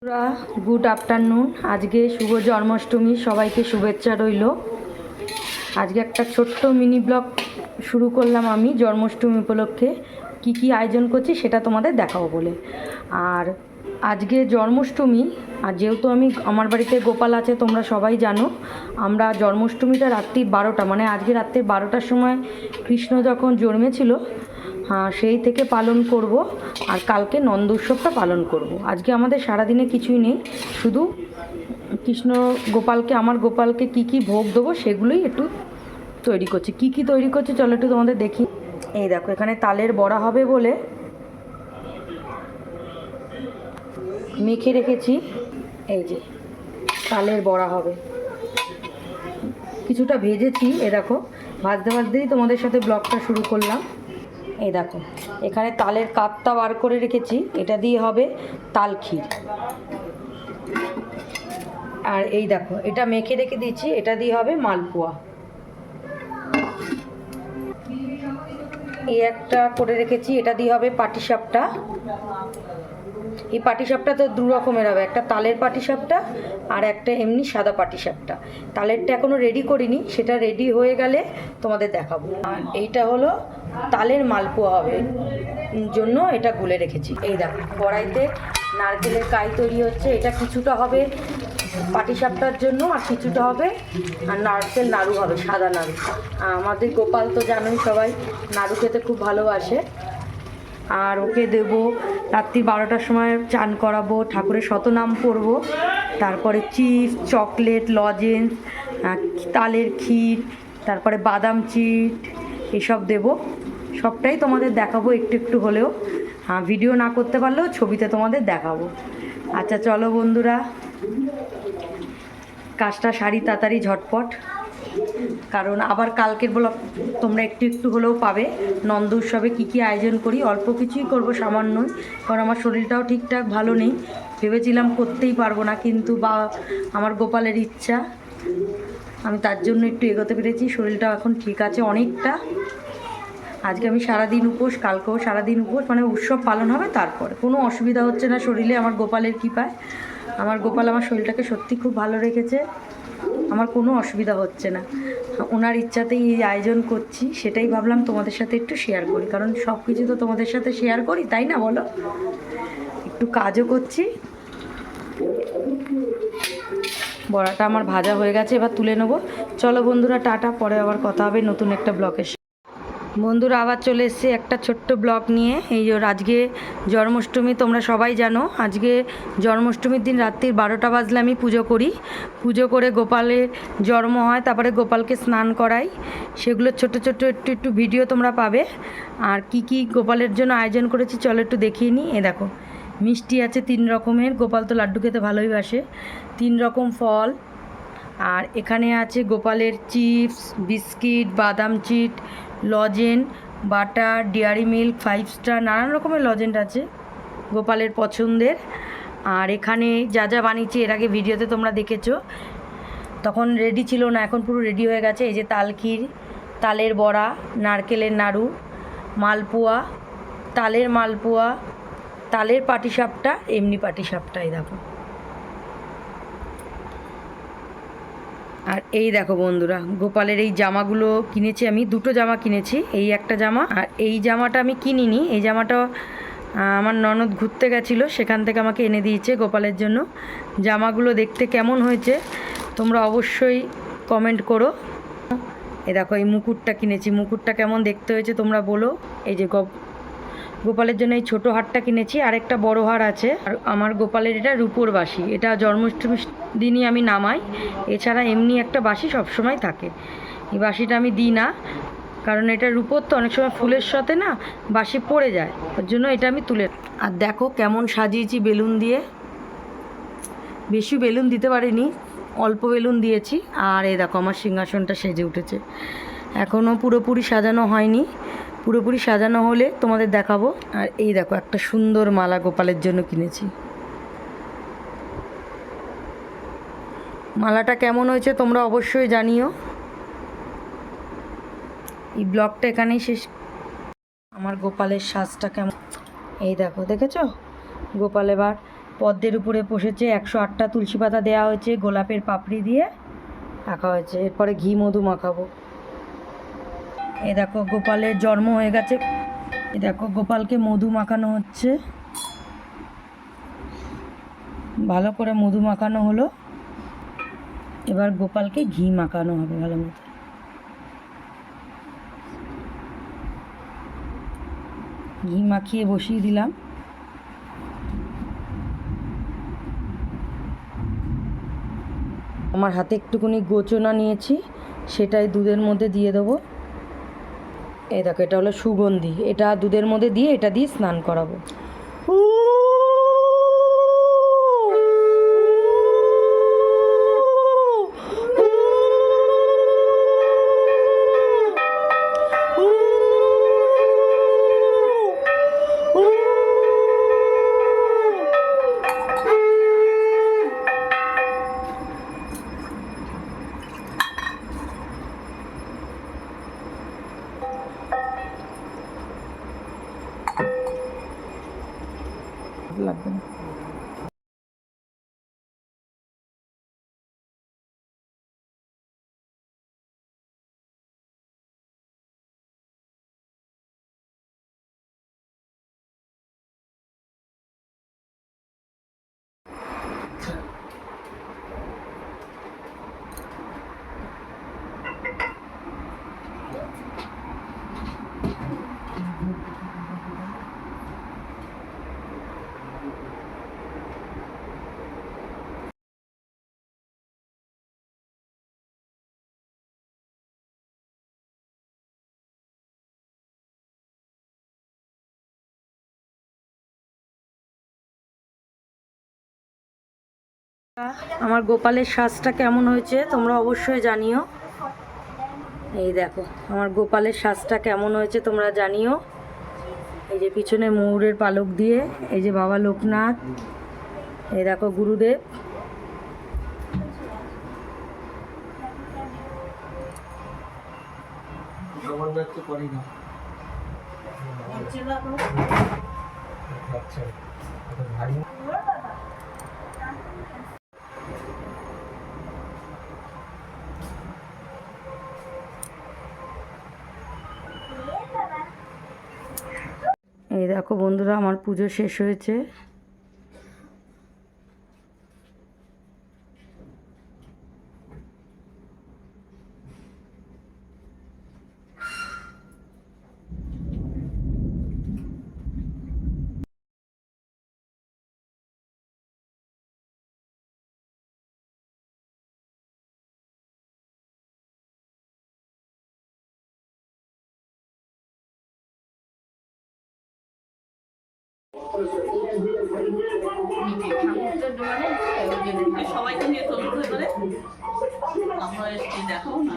বন্ধুরা, good afternoon. আজকে শুভ জন্মাষ্টমী, সবাইকে শুভেচ্ছা রইল। আজকে একটা ছোট্ট মিনি ব্লগ শুরু করলাম আমি জন্মাষ্টমী উপলক্ষে। কি আয়োজন করছি সেটা তোমাদের দেখাবো বলে। আর আজকে জন্মাষ্টমী, আর যেহেতু আমার বাড়িতে গোপাল আছে তোমরা সবাই জানো, আমরা জন্মাষ্টমীটা রাত্রি 12টা, মানে আজকে রাত্রি 12টার সময় কৃষ্ণ যখন জন্মেছিল সেই থেকে পালন করব। আর কালকে নন্দ উৎসবটা পালন করব। আজকে আমাদের সারাদিনে কিছুই নেই, শুধু কৃষ্ণ গোপালকে, আমার গোপালকে কি ভোগ দেবো সেগুলোই একটু তৈরি করছি। কি তৈরি করছি চলো একটু তোমাদের দেখি। এই দেখো, এখানে তালের বড়া হবে বলে মেখে রেখেছি। এই যে তালের বড়া হবে, কিছুটা ভেজেছি। এ দেখো, ভাজতেই তোমাদের সাথে ব্লগটা শুরু করলাম। এই দেখো, এখানে তালের কাতটা বার করে রেখেছি, এটা দিয়ে হবে তাল ক্ষীর। আর এই দেখো, এটা মেখে রেখে দিয়েছি, এটা দিয়ে হবে মালপোয়া। এই একটা করে রেখেছি, এটা দিয়ে হবে পাটিসাপটা। এই পাটিসাপটা তো দু রকমের হবে, একটা তালের পাটিসাপটা আর একটা এমনি সাদা পাটিসাপটা। তালেরটা এখনও রেডি করিনি, সেটা রেডি হয়ে গেলে তোমাদের দেখাবো। আর এইটা হলো তালের মালপোয়া হবে জন্য এটা গুলে রেখেছি। এই দেখো, কড়াইতে নারকেলের কাই তৈরি হচ্ছে। এটা কিছুটা হবে পাটিসাপটার জন্য আর কিছুটা হবে আর নারকেল নাড়ু হবে, সাদা নাড়ু। আমাদের গোপাল তো জানোই সবাই, নাড়ু খেতে খুব ভালোবাসে। আর ওকে দেবো রাত্রি 12টার সময়, চান করাবো, ঠাকুরের শতনাম পড়বো, তারপরে চিপস, চকলেট, লজেন্স, তালের ক্ষীর, তারপরে বাদাম চিট এসব দেবো। সবটাই তোমাদের দেখাবো একটু হলেও। ভিডিও না করতে পারলেও ছবিতে তোমাদের দেখাবো। আচ্ছা চলো বন্ধুরা, কাজটা সারি তাড়াতাড়ি ঝটপট, কারণ আবার কালকের ব্লগ তোমরা একটু হলেও পাবে। নন্দ উৎসবে কী আয়োজন করি, অল্প কিছুই করবো, সামান্যই, কারণ আমার শরীরটাও ঠিকঠাক ভালো নেই। ভেবেছিলাম করতেই পারবো না, কিন্তু আমার গোপালের ইচ্ছা, আমি তার জন্য একটু এগোতে পেরেছি। শরীরটাও এখন ঠিক আছে অনেকটা। আজকে আমি সারাদিন উপোস, কালকেও সারাদিন উপোস, মানে উৎসব পালন হবে তারপর। কোনো অসুবিধা হচ্ছে না শরীরে, আমার গোপালের কৃপায়। আমার গোপাল আমার শরীরটাকে সত্যি খুব ভালো রেখেছে, আমার কোনো অসুবিধা হচ্ছে না। ওনার ইচ্ছাতেই এই আয়োজন করছি, সেটাই ভাবলাম তোমাদের সাথে একটু শেয়ার করি, কারণ সব কিছু তো তোমাদের সাথে শেয়ার করি, তাই না বলো? একটু কাজও করছি। বড়াটা আমার ভাজা হয়ে গেছে, এবার তুলে নেবো। চলো বন্ধুরা, টাটা, পরে আবার কথা হবে নতুন একটা ব্লগের। বন্ধুরা, আবার চলে এসেছি একটা ছোট্ট ব্লগ নিয়ে। এই যে আজকে জন্মাষ্টমী, তোমরা সবাই জানো আজকে জন্মাষ্টমীর দিন রাত্রি 12টা বাজলে আমি পুজো করি। পুজো করে গোপালের জন্ম হয়, তারপরে গোপালকে স্নান করাই। সেগুলো ছোট একটু ভিডিও তোমরা পাবে। আর কি গোপালের জন্য আয়োজন করেছি চলো একটু দেখিয়ে নিই। এ দেখো, মিষ্টি আছে 3 রকমের, গোপাল তো লাড্ডু খেতে ভালোই বাসে। 3 রকম ফল। আর এখানে আছে গোপালের চিপস, বিস্কিট, বাদাম চিট, লজেন, বাটার, ডেয়ারি মিল্ক, 5 স্টার, নানান রকমের লজেন্স আছে গোপালের পছন্দের। আর এখানে যা বানিয়েছি এর আগে ভিডিওতে তোমরা দেখেছো, তখন রেডি ছিল না, এখন পুরো রেডি হয়ে গেছে। এই যে তাল ক্ষীর, তালের বড়া, নারকেলের নাড়ু, মালপোয়া, তালের মালপোয়া, তালের পাটিসাপটা, এমনি পাটিসাপটা। এই দেখো। আর এই দেখো বন্ধুরা, গোপালের এই জামাগুলো কিনেছি আমি, 2টো জামা কিনেছি। এই একটা জামা, আর এই জামাটা আমি কিনিনি, এই জামাটা আমার ননদ ঘুরতে গেছিলো, সেখান থেকে আমাকে এনে দিয়েছে গোপালের জন্য। জামাগুলো দেখতে কেমন হয়েছে তোমরা অবশ্যই কমেন্ট করো। এই দেখো, এই মুকুটটা কিনেছি, মুকুটটা কেমন দেখতে হয়েছে তোমরা বলো। এই যে গোপালের জন্য এই ছোটো হারটা কিনেছি, আর একটা বড় হার আছে। আর আমার গোপালের এটা রূপোর বাঁশি, এটা জন্মাষ্টমীর দিনই আমি নামাই, এছাড়া এমনি একটা বাঁশি সবসময় থাকে। এই বাঁশিটা আমি দিই না, কারণ এটা রূপোর তো, অনেক সময় ফুলের সাথে না বাঁশি পড়ে যায়, ওর জন্য এটা আমি তুলে। আর দেখো কেমন সাজিয়েছি বেলুন দিয়ে, বেশি বেলুন দিতে পারিনি, অল্প বেলুন দিয়েছি। আর এই দেখো, আমার সিংহাসনটা সেজে উঠেছে, এখনও পুরোপুরি সাজানো হয়নি, পুরোপুরি সাজানো হলে তোমাদের দেখাবো। আর এই দেখো, একটা সুন্দর মালা গোপালের জন্য কিনেছি। মালাটা কেমন হয়েছে তোমরা অবশ্যই জানিও। এই ব্লগটা এখানেই শেষ। আমার গোপালের সাজটা কেমন এই দেখো, দেখেছো? গোপাল এবার পদ্মের উপরে বসেছে, 108টা তুলসী পাতা দেওয়া হয়েছে, গোলাপের পাপড়ি দিয়ে রাখা হয়েছে। এরপরে ঘি মধু মাখাবো। এই দেখো গোপালের জন্ম হয়ে গেছে, এই দেখো গোপালকে মধু মাখানো হচ্ছে, ভালো করে মধু মাখানো হলো। এবার গোপালকে ঘি মাখানো হবে ভালো মতো। ঘি মাখিয়ে বসিয়ে দিলাম। আমার হাতে একটুখানি গোচনা নিয়েছি, সেটাই দুধের মধ্যে দিয়ে দেবো। এই দেখো এটা হলো সুগন্ধি, এটা দুধের মধ্যে দিয়ে এটা দিয়ে স্নান করাবো। লাগবে না। আমার গোপালের সাজটা কেমন হয়েছে তোমরা অবশ্যই জানিও। এই দেখো আমার গোপালের সাজটা কেমন হয়েছে তোমরা জানিও। এই যে পিছনে ময়ূরের পালক দিয়ে, এই যে বাবা লোকনাথ, এই দেখো গুরুদেব। এই দেখো বন্ধুরা আমার পুজো শেষ হয়েছে। সবাইকে নিয়ে চলতে পারে আমরা এসে দেখাও না।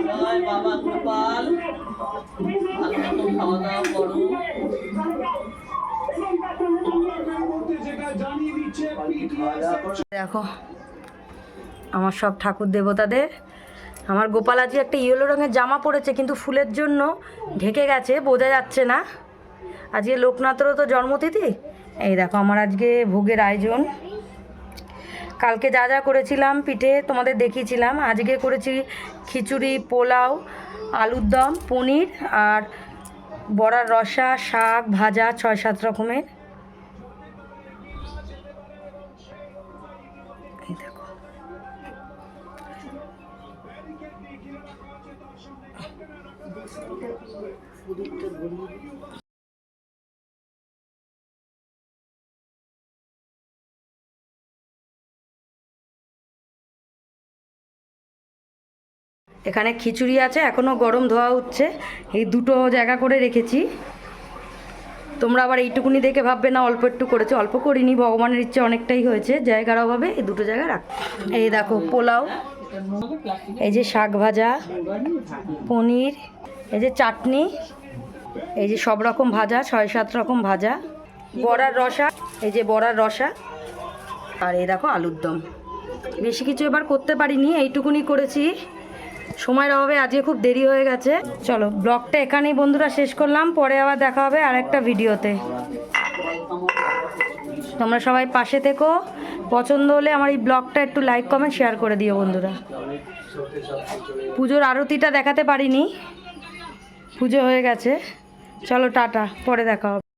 জয় বাবা গোপাল, ভালো মতো খাওয়া দাওয়া করো। দেখো আমার সব ঠাকুর দেবতাদের, আমার গোপাল আজকে একটা ইয়েলো রঙের জামা পরেছে কিন্তু ফুলের জন্য ঢেকে গেছে, বোঝা যাচ্ছে না। আজকে লোকনাথেরও তো জন্মতিথি। এই দেখো আমার আজকে ভোগের আয়োজন। কালকে যা যা করেছিলাম পিঠে তোমাদের দেখিয়েছিলাম, আজকে করেছি খিচুড়ি, পোলাও, আলুর দম, পনির আর বড়ার রসা, শাক ভাজা, 6-7 রকমের। এই দেখো এখানে খিচুড়ি আছে, এখনও গরম ধোয়া হচ্ছে। এই দুটো জায়গা করে রেখেছি। তোমরা আবার এইটুকুনি দেখে ভাববে না অল্প একটু করেছে, অল্প করিনি, ভগবানের ইচ্ছে অনেকটাই হয়েছে, জায়গার অভাবে এই দুটো জায়গায় রাখ। এই দেখো পোলাও, এই যে শাক ভাজা, পনির, এই যে চাটনি, এই যে সব রকম ভাজা, 6-7 রকম ভাজা, বড়ার রসা, এই যে বড়ার রসা, আর এই দেখো আলুর দম। বেশি কিছু এবার করতে পারিনি, এইটুকুনি করেছি। সময়ের অভাবে আজকে খুব দেরি হয়ে গেছে। চলো ব্লগটা এখানেই বন্ধুরা শেষ করলাম, পরে আবার দেখা হবে আর একটা ভিডিওতে। তোমরা সবাই পাশে থেকো, পছন্দ হলে আমার এই ব্লগটা একটু লাইক কমেন্ট শেয়ার করে দিও বন্ধুরা। পুজোর আরতিটা দেখাতে পারিনি, পুজো হয়ে গেছে। চলো টাটা, পরে দেখা হবে।